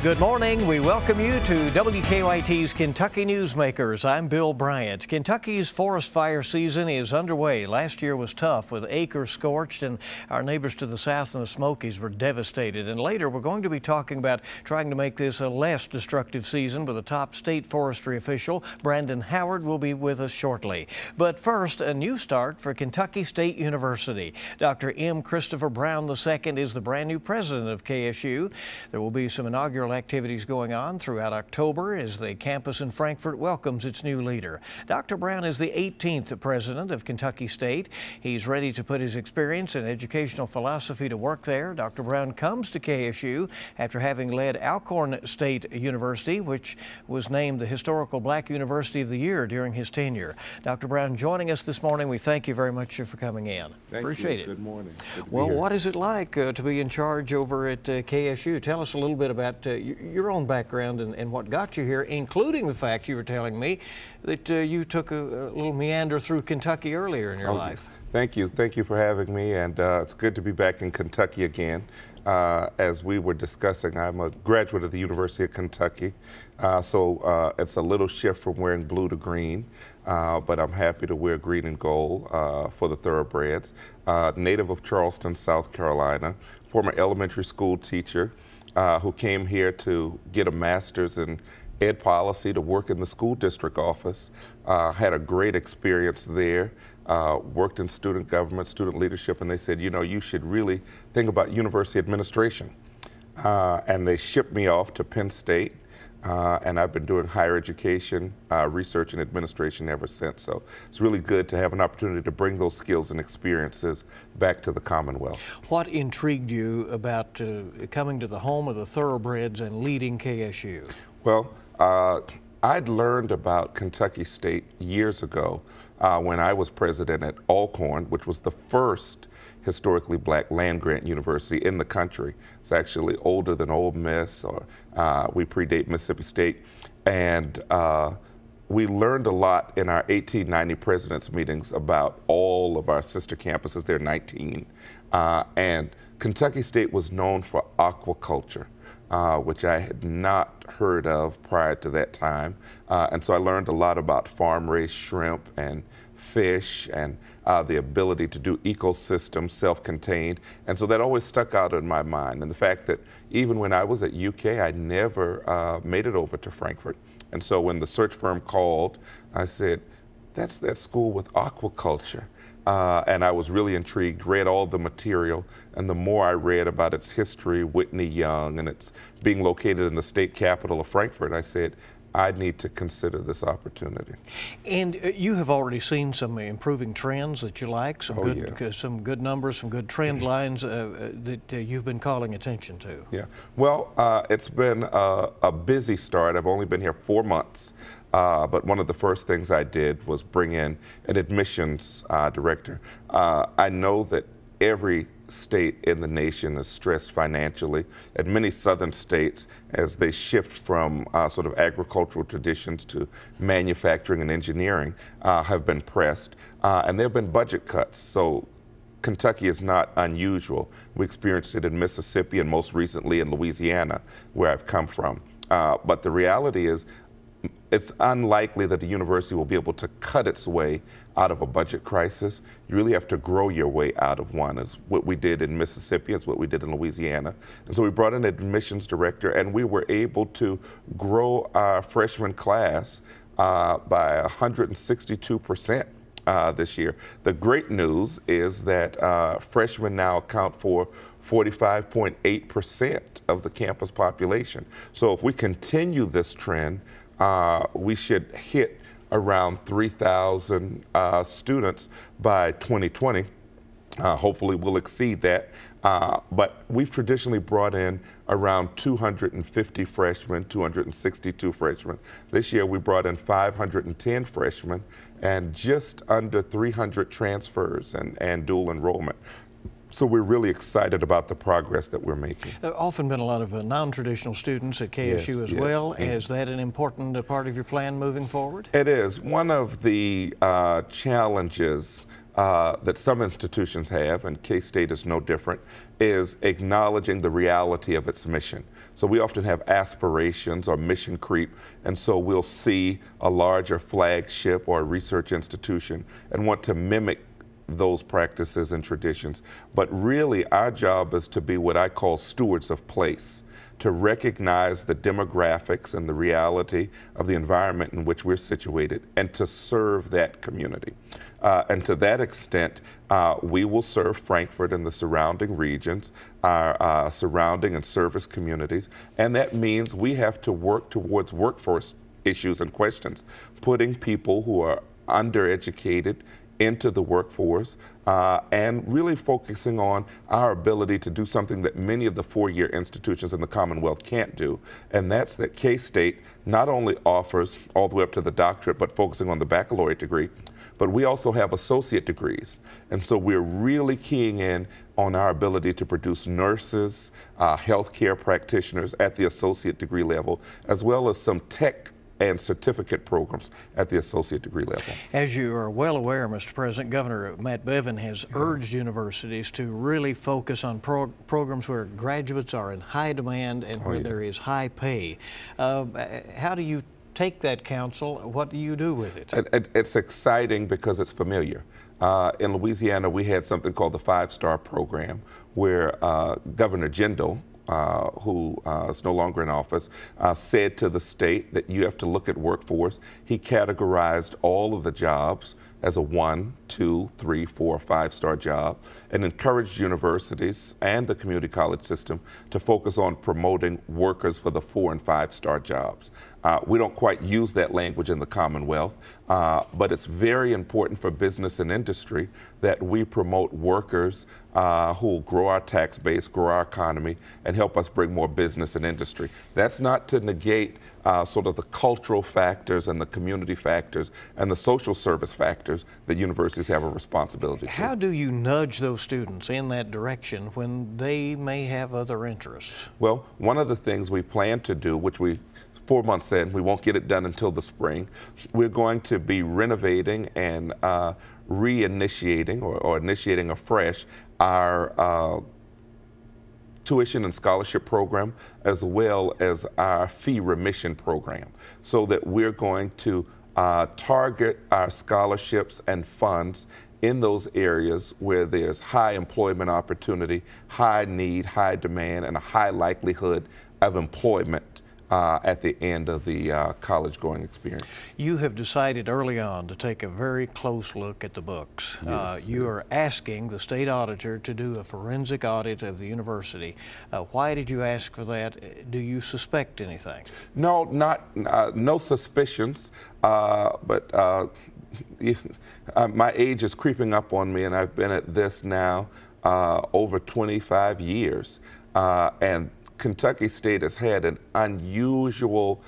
Good morning. We welcome you to WKYT's Kentucky Newsmakers. I'm Bill Bryant. Kentucky's forest fire season is underway. Last year was tough with acres scorched, and our neighbors to the south in the Smokies were devastated. And later we're going to be talking about trying to make this a less destructive season with a top state forestry official. Brandon Howard will be with us shortly. But first, a new start for Kentucky State University. Dr. M. Christopher Brown II is the brand new president of KSU. There will be some inaugural activities going on throughout October as the campus in Frankfort welcomes its new leader. Dr. Brown is the 18th president of Kentucky State. He's ready to put his experience and educational philosophy to work there. Dr. Brown comes to KSU after having led Alcorn State University, which was named the Historical Black University of the Year during his tenure. Dr. Brown joining us this morning. We thank you very much for coming in. Appreciate it. Good morning. Well, what is it like to be in charge over at KSU? Tell us a little bit about your own background and what got you here, including the fact you were telling me that you took a little meander through Kentucky earlier in your life. Thank you. Thank you for having me, and it's good to be back in Kentucky again. As we were discussing, I'm a graduate of the University of Kentucky, so it's a little shift from wearing blue to green, but I'm happy to wear green and gold for the thoroughbreds. Native of Charleston, South Carolina, former elementary school teacher, who came here to get a master's in ed policy to work in the school district office. Had a great experience there, worked in student government, student leadership, and they said, you know, you should really think about university administration. And they shipped me off to Penn State, and I've been doing higher education, research and administration ever since. So it's really good to have an opportunity to bring those skills and experiences back to the Commonwealth. What intrigued you about coming to the home of the thoroughbreds and leading KSU? Well, I'd learned about Kentucky State years ago when I was president at Alcorn, which was the first historically black land-grant university in the country. It's actually older than Ole Miss, or we predate Mississippi State. And we learned a lot in our 1890 presidents meetings about all of our sister campuses. There are 19. And Kentucky State was known for aquaculture, which I had not heard of prior to that time. And so I learned a lot about farm-raised shrimp and fish and the ability to do ecosystems, self-contained. And so that always stuck out in my mind. And the fact that even when I was at UK, I never made it over to Frankfort. And so when the search firm called, I said, that's that school with aquaculture. And I was really intrigued, read all the material, and the more I read about its history, Whitney Young, and it's being located in the state capital of Frankfort, I said, I need to consider this opportunity. And you have already seen some improving trends that you like, some good numbers, some good trend lines that you've been calling attention to. Yeah, well, it's been a busy start. I've only been here 4 months. But one of the first things I did was bring in an admissions director. I know that every state in the nation is stressed financially, and many southern states, as they shift from sort of agricultural traditions to manufacturing and engineering, have been pressed, and there have been budget cuts. So Kentucky is not unusual. We experienced it in Mississippi and most recently in Louisiana, where I've come from. But the reality is, it's unlikely that the university will be able to cut its way out of a budget crisis. You really have to grow your way out of one. It's what we did in Mississippi, it's what we did in Louisiana. And so we brought in an admissions director, and we were able to grow our freshman class by 162% this year. The great news is that freshmen now account for 45.8% of the campus population. So if we continue this trend, we should hit around 3,000 students by 2020. Hopefully we'll exceed that. But we've traditionally brought in around 250 freshmen, 262 freshmen. This year we brought in 510 freshmen and just under 300 transfers and dual enrollment. So we're really excited about the progress that we're making. There have often been a lot of non-traditional students at KSU as well. Is that an important part of your plan moving forward? It is. One of the challenges that some institutions have, and K-State is no different, is acknowledging the reality of its mission. So we often have aspirations or mission creep, and so we'll see a larger flagship or a research institution and want to mimic those practices and traditions. But really, our job is to be what I call stewards of place, to recognize the demographics and the reality of the environment in which we're situated and to serve that community. And to that extent, we will serve Frankfort and the surrounding regions, our surrounding and service communities, and that means we have to work towards workforce issues and questions, putting people who are undereducated into the workforce, and really focusing on our ability to do something that many of the four-year institutions in the Commonwealth can't do, and that's that K-State not only offers all the way up to the doctorate, but focusing on the baccalaureate degree, but we also have associate degrees. And so we're really keying in on our ability to produce nurses, healthcare practitioners at the associate degree level, as well as some tech and certificate programs at the associate degree level. As you are well aware, Mr. President, Governor Matt Bevin has urged universities to really focus on programs where graduates are in high demand and where there is high pay. How do you take that counsel? What do you do with it? It's exciting because it's familiar. In Louisiana, we had something called the 5-Star Program, where Governor Jindal, who is no longer in office, said to the state that you have to look at workforce. He categorized all of the jobs as a 1, 2, 3, 4, 5-star job, and encouraged universities and the community college system to focus on promoting workers for the 4 and 5-star jobs. We don't quite use that language in the Commonwealth, but it's very important for business and industry that we promote workers who will grow our tax base, grow our economy, and help us bring more business and industry. That's not to negate sort of the cultural factors and the community factors and the social service factors that universities have a responsibility to. How do you nudge those students in that direction when they may have other interests? Well, one of the things we plan to do, which 4 months in, we won't get it done until the spring, we're going to be renovating and reinitiating or initiating afresh our tuition and scholarship program, as well as our fee remission program, so that we're going to target our scholarships and funds in those areas where there's high employment opportunity, high need, high demand, and a high likelihood of employment at the end of the college-going experience. You have decided early on to take a very close look at the books. Yes, you are asking the state auditor to do a forensic audit of the university. Why did you ask for that? Do you suspect anything? No, no suspicions, but my age is creeping up on me, and I've been at this now over 25 years, and Kentucky State has had an unusual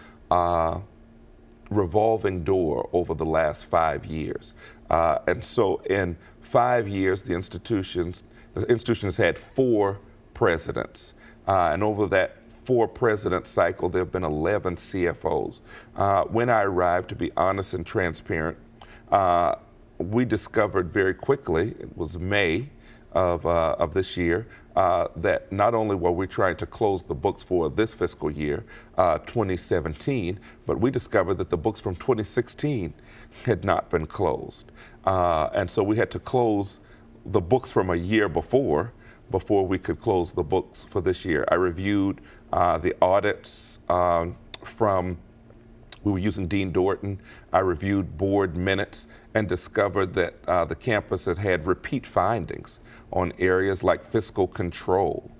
revolving door over the last 5 years. And so in 5 years, the institution has had 4 presidents. And over that 4-president cycle, there have been 11 CFOs. When I arrived, to be honest and transparent, we discovered very quickly, it was May of this year, that not only were we trying to close the books for this fiscal year, 2017, but we discovered that the books from 2016 had not been closed. And so we had to close the books from a year before we could close the books for this year. I reviewed the audits we were using Dean Dorton. I reviewed board minutes and discovered that the campus had repeat findings on areas like fiscal control,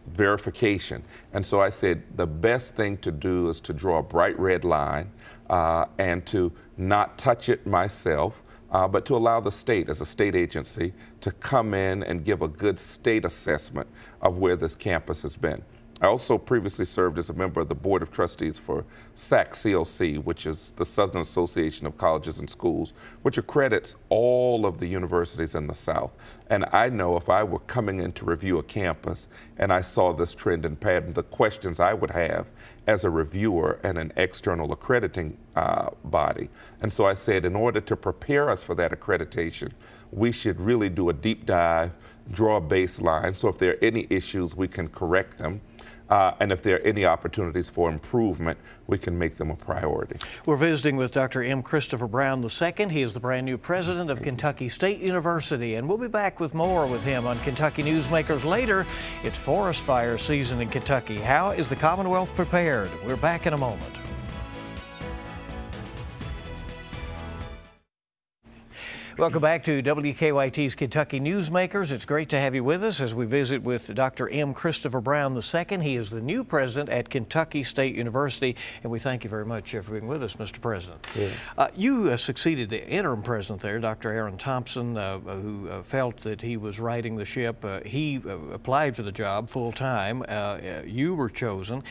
verification. And so I said the best thing to do is to draw a bright red line and to not touch it myself, but to allow the state, as a state agency, to come in and give a good state assessment of where this campus has been. I also previously served as a member of the Board of Trustees for SAC-CLC, which is the Southern Association of Colleges and Schools, which accredits all of the universities in the South. And I know if I were coming in to review a campus and I saw this trend and pattern, the questions I would have as a reviewer and an external accrediting body. And so I said, in order to prepare us for that accreditation, we should really do a deep dive, draw a baseline, so if there are any issues, we can correct them. And if there are any opportunities for improvement, we can make them a priority. We're visiting with Dr. M. Christopher Brown II. He is the brand new president of Kentucky State University, and we'll be back with more with him on Kentucky Newsmakers later. It's forest fire season in Kentucky. How is the Commonwealth prepared? We're back in a moment. Welcome back to WKYT's Kentucky Newsmakers. It's great to have you with us as we visit with Dr. M. Christopher Brown II. He is the new president at Kentucky State University, and we thank you very much for being with us, Mr. President. Yeah. You succeeded the interim president there, Dr. Aaron Thompson, who felt that he was righting the ship. He applied for the job full-time. You were chosen.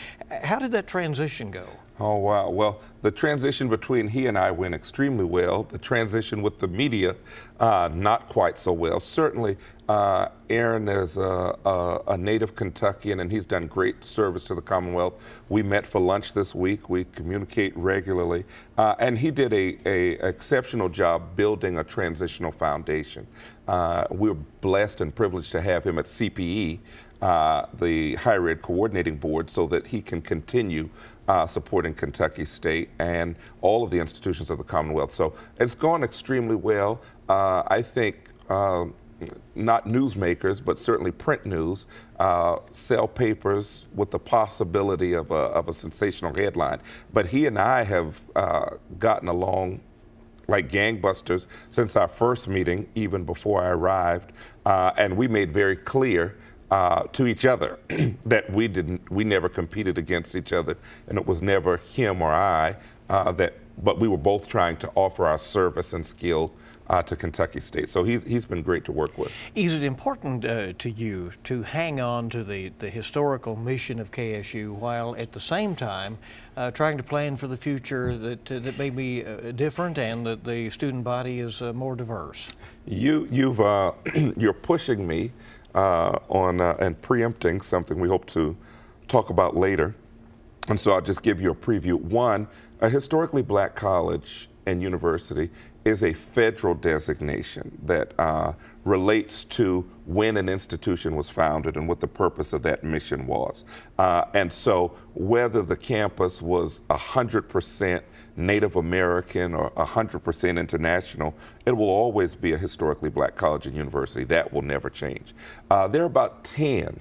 How did that transition go? Oh, wow. Well, the transition between he and I went extremely well. The transition with the media, not quite so well. Certainly, Aaron is a native Kentuckian, and he's done great service to the Commonwealth. We met for lunch this week. We communicate regularly. And he did a exceptional job building a transitional foundation. We're blessed and privileged to have him at CPE, the Higher Ed Coordinating Board, so that he can continue supporting Kentucky State and all of the institutions of the Commonwealth. So it's gone extremely well. I think not newsmakers, but certainly print news, sell papers with the possibility of a sensational headline. But he and I have gotten along like gangbusters since our first meeting, even before I arrived, and we made very clear to each other that we never competed against each other, and it was never him or I, but we were both trying to offer our service and skill to Kentucky State. So he's been great to work with. Is it important to you to hang on to the historical mission of KSU while at the same time trying to plan for the future that may be different and that the student body is more diverse? You're pushing me on and preempting something we hope to talk about later. And so I'll just give you a preview. One, a historically black college and university is a federal designation that relates to when an institution was founded and what the purpose of that mission was. And so whether the campus was 100% Native American or 100% international, it will always be a historically black college and university. That will never change. There are about 10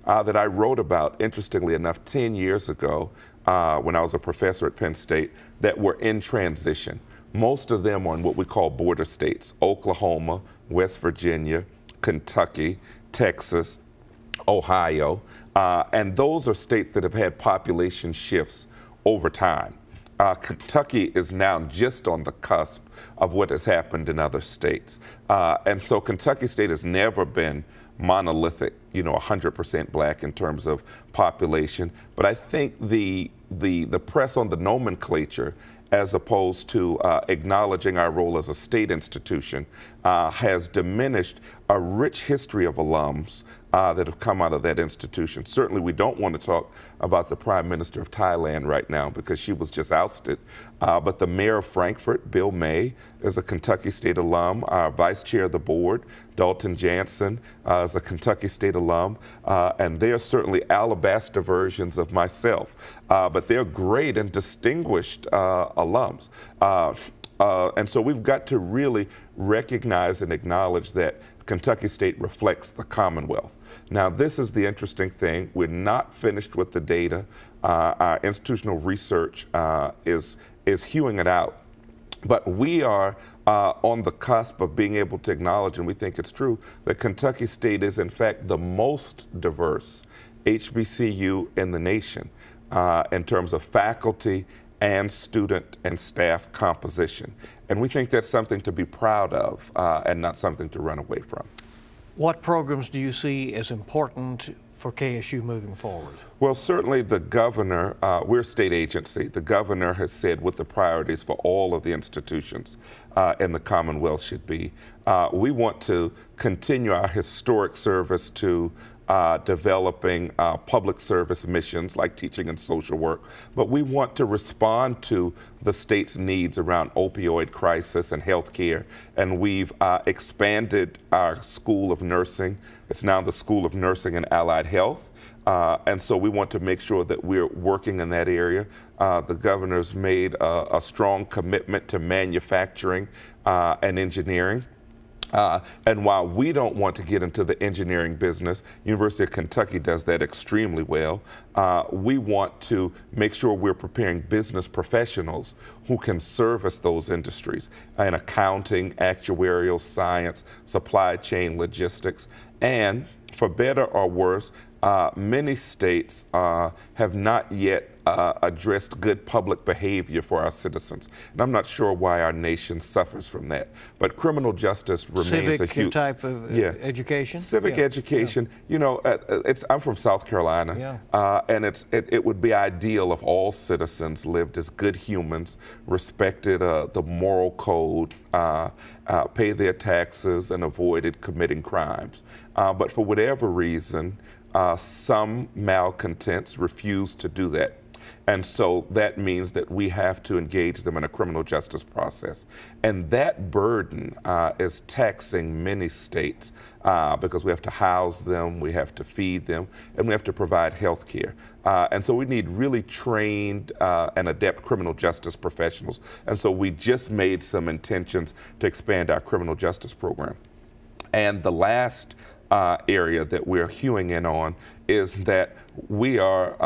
that I wrote about, interestingly enough, 10 years ago when I was a professor at Penn State, that were in transition. Most of them are in what we call border states: Oklahoma, West Virginia, Kentucky, Texas, Ohio. And those are states that have had population shifts over time. Kentucky is now just on the cusp of what has happened in other states. And so Kentucky State has never been monolithic, 100% black in terms of population. But I think the press on the nomenclature, as opposed to acknowledging our role as a state institution, has diminished a rich history of alums that have come out of that institution. Certainly we don't want to talk about the Prime Minister of Thailand right now because she was just ousted. But the Mayor of Frankfurt, Bill May, is a Kentucky State alum. Our Vice Chair of the Board, Dalton Jansen, is a Kentucky State alum. And they are certainly alabaster versions of myself. But they're great and distinguished alums. And so we've got to really recognize and acknowledge that Kentucky State reflects the Commonwealth. Now, this is the interesting thing. We're not finished with the data. Our institutional research is hewing it out. But we are on the cusp of being able to acknowledge, and we think it's true, that Kentucky State is, in fact, the most diverse HBCU in the nation in terms of faculty and student and staff composition. And we think that's something to be proud of and not something to run away from. What programs do you see as important for KSU moving forward? Well, certainly the governor, we're a state agency. The governor has said what the priorities for all of the institutions in the Commonwealth should be. We want to continue our historic service to developing public service missions like teaching and social work, but we want to respond to the state's needs around opioid crisis and health care, and we've expanded our School of Nursing. It's now the School of Nursing and Allied Health. And so we want to make sure that we're working in that area. The governor's made a strong commitment to manufacturing and engineering. And while we don't want to get into the engineering business, University of Kentucky does that extremely well. We want to make sure we're preparing business professionals who can service those industries in accounting, actuarial science, supply chain logistics, and for better or worse, many states have not yet addressed good public behavior for our citizens. And I'm not sure why our nation suffers from that. But criminal justice remains a huge type of education? Civic education. You know, I'm from South Carolina, and it would be ideal if all citizens lived as good humans, respected the moral code, pay their taxes, and avoided committing crimes. But for whatever reason, some malcontents refuse to do that. And so that means that we have to engage them in a criminal justice process. And that burden is taxing many states because we have to house them, we have to feed them, and we have to provide health care. And so we need really trained and adept criminal justice professionals. And so we just made some intentions to expand our criminal justice program. And the last area that we're hewing in on is that we are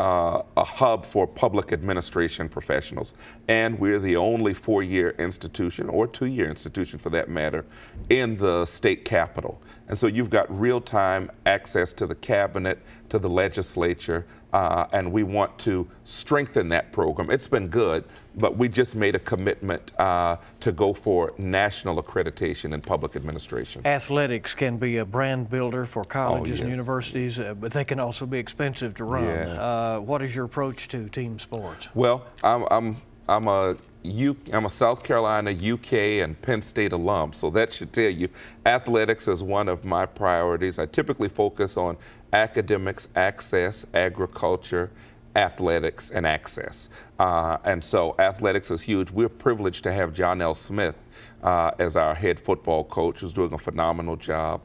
a hub for public administration professionals, and we're the only four-year institution, or two-year institution for that matter, in the state capitol. And so you've got real-time access to the cabinet, to the legislature, and we want to strengthen that program. It's been good, but we just made a commitment to go for national accreditation in public administration. Athletics can be a brand builder for colleges and universities, but they can also be expensive to run. Yes. What is your approach to team sports? Well, I'm a South Carolina, UK, and Penn State alum, so that should tell you athletics is one of my priorities. I typically focus on academics, access, agriculture, athletics, and access. And so athletics is huge. We're privileged to have John L. Smith as our head football coach, who's doing a phenomenal job.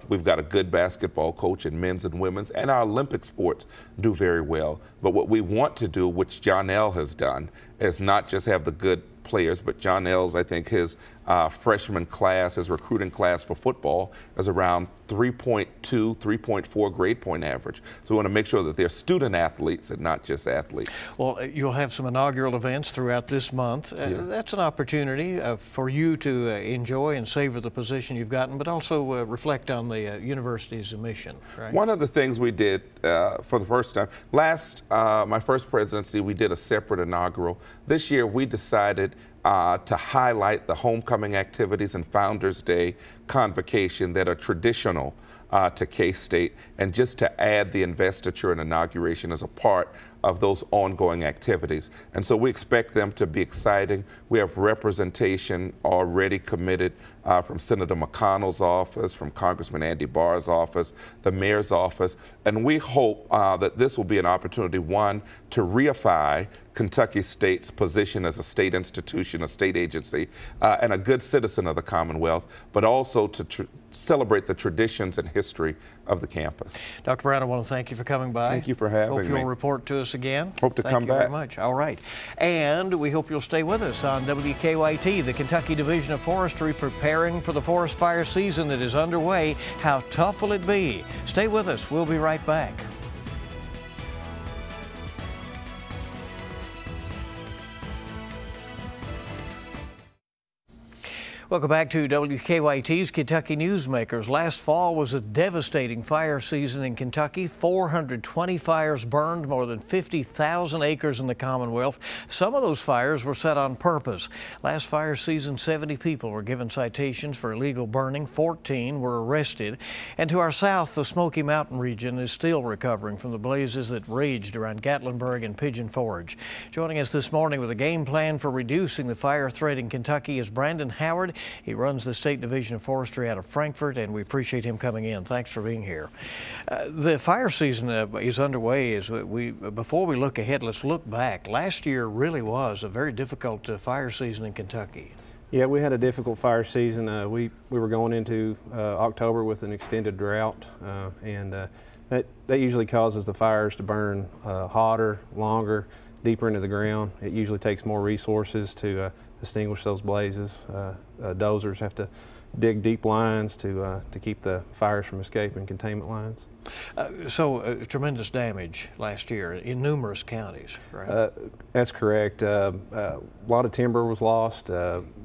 We've got a good basketball coach in men's and women's, and our Olympic sports do very well. But what we want to do, which John L. has done, is not just have the good players, but John L's, I think his freshman class, his recruiting class for football is around 3.2, 3.4 grade point average. So we want to make sure that they're student athletes and not just athletes. Well, you'll have some inaugural events throughout this month. That's an opportunity for you to enjoy and savor the position you've gotten, but also reflect on the university's mission, right? One of the things we did for the first time, my first presidency, we did a separate inaugural. This year we decided to highlight the homecoming activities and Founders Day convocation that are traditional to K-State, and just to add the investiture and inauguration as a part of those ongoing activities. And so we expect them to be exciting. We have representation already committed from Senator McConnell's office, from Congressman Andy Barr's office, the mayor's office, and we hope that this will be an opportunity, one, to reify Kentucky State's position as a state institution, a state agency, and a good citizen of the Commonwealth, but also to celebrate the traditions and history of the campus. Dr. Brown, I want to thank you for coming by. Thank you for having me. Hope you'll report to us again. Hope to come back. Thank you very much. All right. And we hope you'll stay with us on WKYT, the Kentucky Division of Forestry, preparing for the forest fire season that is underway. How tough will it be? Stay with us. We'll be right back. Welcome back to WKYT's Kentucky Newsmakers. Last fall was a devastating fire season in Kentucky. 420 fires burned more than 50,000 acres in the Commonwealth. Some of those fires were set on purpose. Last fire season, 70 people were given citations for illegal burning. 14 were arrested. And to our south, the Smoky Mountain region is still recovering from the blazes that raged around Gatlinburg and Pigeon Forge. Joining us this morning with a game plan for reducing the fire threat in Kentucky is Brandon Howard. He runs the State Division of Forestry out of Frankfort, and we appreciate him coming in. Thanks for being here. The fire season is underway. Before we look ahead, let's look back. Last year really was a very difficult fire season in Kentucky. Yeah, we had a difficult fire season. We were going into October with an extended drought, and that usually causes the fires to burn hotter, longer, deeper into the ground. It usually takes more resources to extinguish those blazes. Dozers have to dig deep lines to keep the fires from escaping, containment lines. Tremendous damage last year in numerous counties, right? That's correct. A lot of timber was lost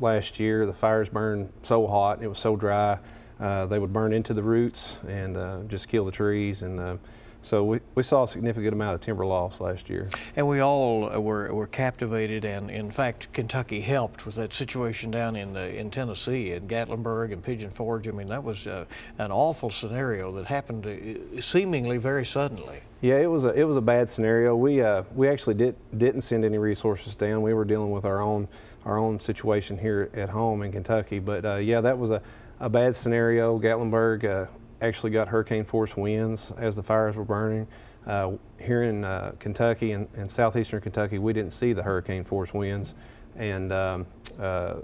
last year. The fires burned so hot and it was so dry, they would burn into the roots and just kill the trees. And so we saw a significant amount of timber loss last year. And we all were captivated, and in fact Kentucky helped with that situation down in Tennessee, in Gatlinburg and Pigeon Forge. I mean, that was an awful scenario that happened seemingly very suddenly. Yeah, it was a bad scenario. We actually didn't send any resources down. We were dealing with our own situation here at home in Kentucky. But yeah, that was a bad scenario. Gatlinburg actually got hurricane force winds as the fires were burning. Here in Kentucky and southeastern Kentucky, we didn't see the hurricane force winds, and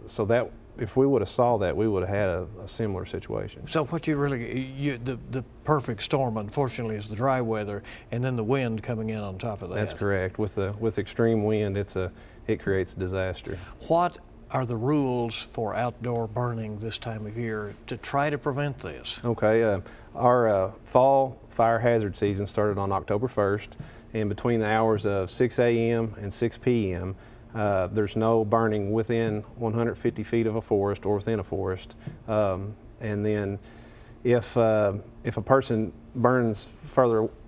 so that if we would have saw that, we would have had a similar situation. So what the perfect storm, unfortunately, is the dry weather, and then the wind coming in on top of that. That's correct. With extreme wind, it creates disaster. What are the rules for outdoor burning this time of year to try to prevent this? Okay, our fall fire hazard season started on October 1st, and between the hours of 6 a.m. and 6 p.m. There's no burning within 150 feet of a forest or within a forest. And then if a person burns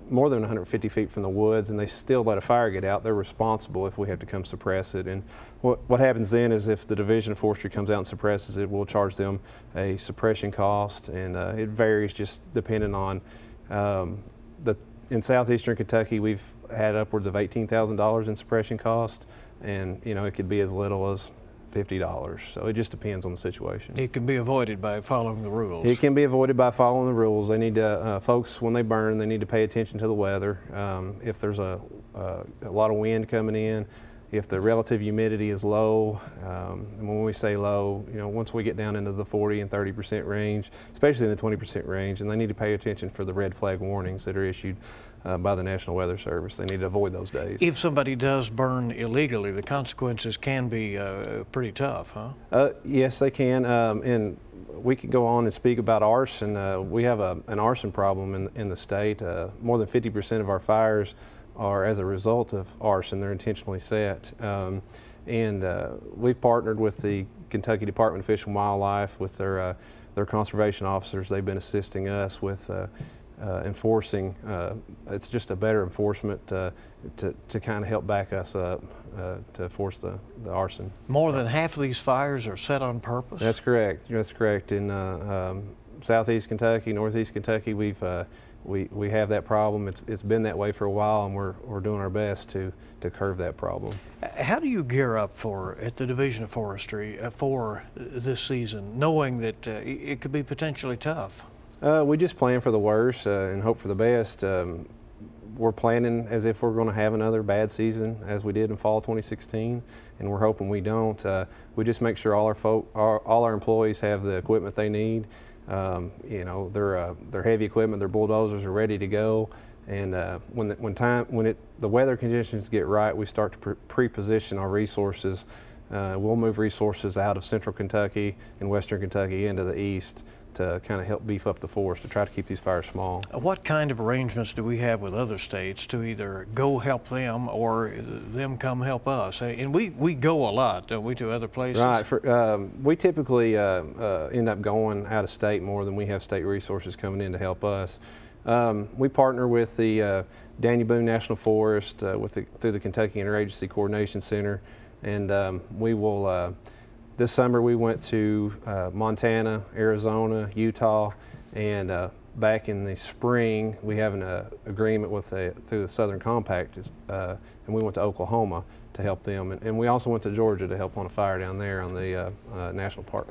more than 150 feet from the woods and they still let a fire get out, they're responsible if we have to come suppress it. And what happens then is if the Division of Forestry comes out and suppresses it, we'll charge them a suppression cost, and it varies just depending on in southeastern Kentucky we've had upwards of $18,000 in suppression cost, and it could be as little as $50. So it just depends on the situation. It can be avoided by following the rules. It can be avoided by following the rules. They need to, folks, when they burn, they need to pay attention to the weather. If there's a lot of wind coming in, if the relative humidity is low, and when we say low, once we get down into the 40 and 30% range, especially in the 20% range, and they need to pay attention for the red flag warnings that are issued by the National Weather Service. They need to avoid those days. If somebody does burn illegally, the consequences can be pretty tough, huh? Yes, they can. And we could go on and speak about arson. We have an arson problem in the state. More than 50% of our fires are as a result of arson. They're intentionally set. And we've partnered with the Kentucky Department of Fish and Wildlife, with their conservation officers. They've been assisting us with enforcing. It's just a better enforcement to kind of help back us up to enforce the arson. More than half of these fires are set on purpose? That's correct. That's correct. In southeast Kentucky, northeast Kentucky, we have that problem. It's been that way for a while, and we're doing our best to curb that problem. How do you gear up at the Division of Forestry for this season, knowing that it could be potentially tough? We just plan for the worst and hope for the best. We're planning as if we're going to have another bad season as we did in fall 2016, and we're hoping we don't. We just make sure all our employees have the equipment they need. Their heavy equipment, their bulldozers are ready to go, and when the weather conditions get right, we start to pre-position our resources We'll move resources out of central Kentucky and western Kentucky into the east to kind of help beef up the forest to try to keep these fires small. What kind of arrangements do we have with other states to either go help them or them come help us? And we go a lot, don't we, to other places? Right. We typically end up going out of state more than we have state resources coming in to help us. We partner with the Daniel Boone National Forest through the Kentucky Interagency Coordination Center, and we will. This summer we went to Montana, Arizona, Utah, and back in the spring we have an agreement with through the Southern Compact, and we went to Oklahoma to help them, and we also went to Georgia to help on a fire down there on the national park.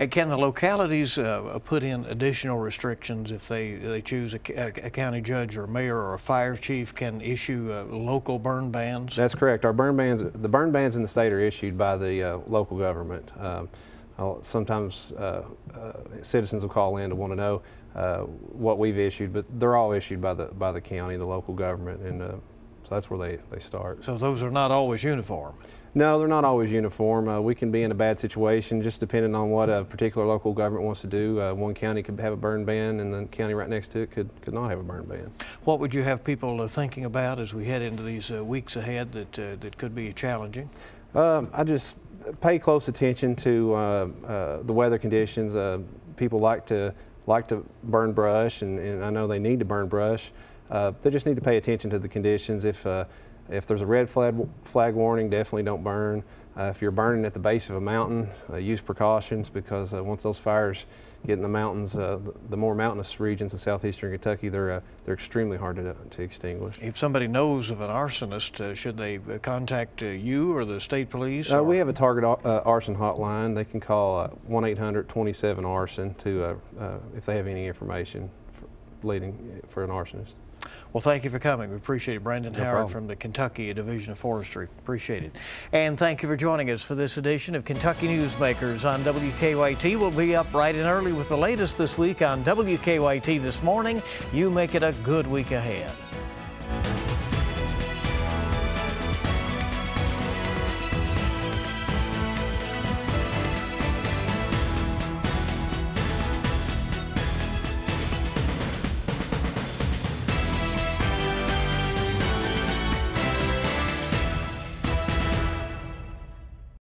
And can the localities put in additional restrictions if they choose a county judge or mayor or a fire chief can issue local burn bans? That's correct. Our burn bans, the burn bans in the state are issued by the local government. Sometimes citizens will call in to want to know what we've issued, but they're all issued by the county, the local government, and so that's where they start. So those are not always uniform? No, they're not always uniform. We can be in a bad situation just depending on what a particular local government wants to do. One county could have a burn ban and the county right next to it could not have a burn ban. What would you have people thinking about as we head into these weeks ahead that could be challenging? I just pay close attention to the weather conditions. People like to burn brush, and I know they need to burn brush. They just need to pay attention to the conditions. If there's a red flag warning, definitely don't burn. If you're burning at the base of a mountain, use precautions, because once those fires get in the mountains, the more mountainous regions in southeastern Kentucky, they're extremely hard to extinguish. If somebody knows of an arsonist, should they contact you or the state police? We have a target arson hotline. They can call 1-800-27-ARSON if they have any information leading for an arsonist. Well, thank you for coming. We appreciate it. Brandon Howard from the Kentucky Division of Forestry. Appreciate it. And thank you for joining us for this edition of Kentucky Newsmakers on WKYT. We'll be up bright and early with the latest this week on WKYT This Morning. You make it a good week ahead.